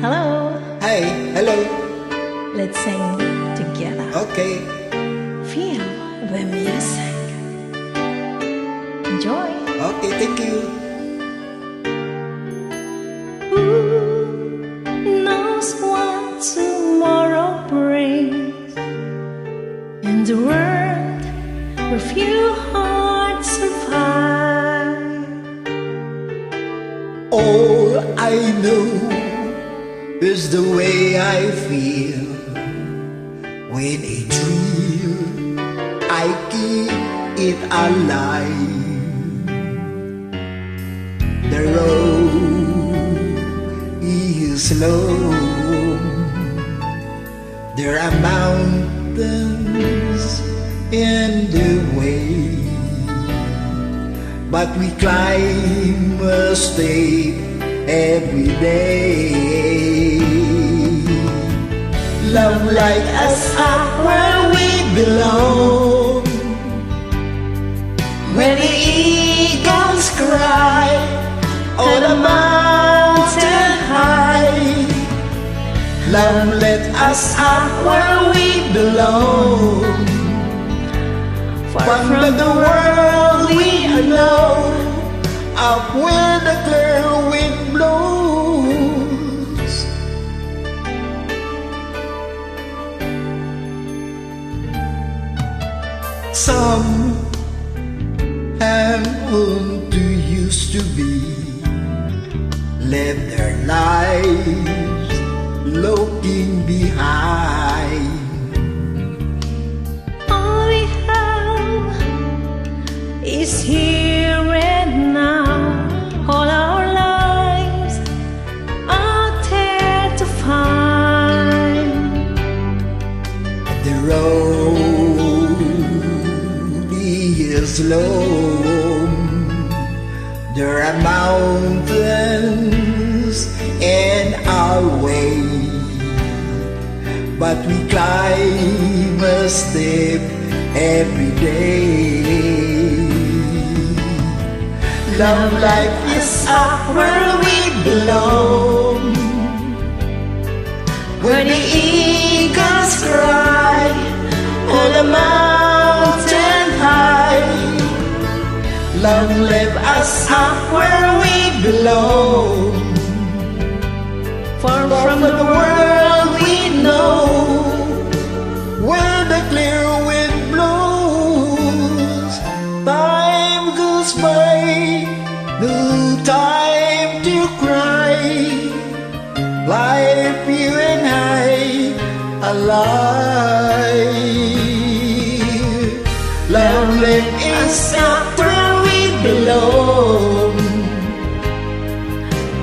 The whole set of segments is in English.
Hello, Hi, hello. let's sing together. Okay. Feel the music. Enjoy. Okay, thank you. Who knows what tomorrow brings in the world where few hearts survive? All I know is the way I feel when a dream I keep it alive. The road is long. There are mountains in the way, but we climb a step every day. Love like us up where we belong, where the eagles cry on a mountain high. Love let us up where we belong, far from the world we know, up where the clear wind blows. Some hang on to used to be, live their lives looking behind. All we have is here and now. All our lives are there to find. The road is long. There are mountains in our way, but we climb a step every day. Love life is up where we belong, where the eagles cry on a mountain high. Love lift us up where we belong, Far from from the the world we know, where the clear wind blows. Time goes by, no time to cry. Life, you and I, alive. Love lift us up where we belong,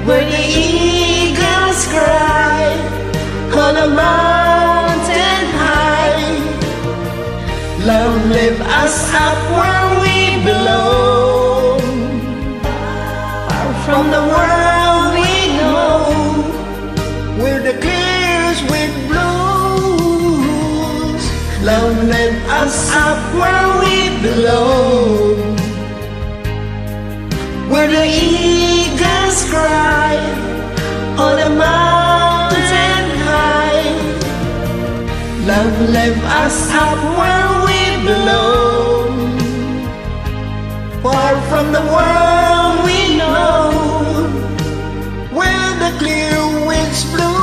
where the eagles cry on a mountain high. Love lift us up where we belong, far from the world we know, where the clear wind blows. Love lift us up where we belong, where the eagles cry on a mountain high. Love lift us up where we belong, far from the world we know, where the clear winds blow.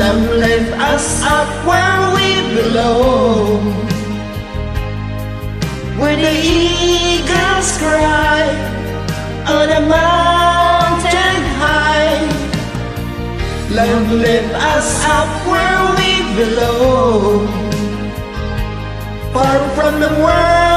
Love lift us up where we belong, where the eagles cry on a mountain high. Love lift us up where we belong, far from the world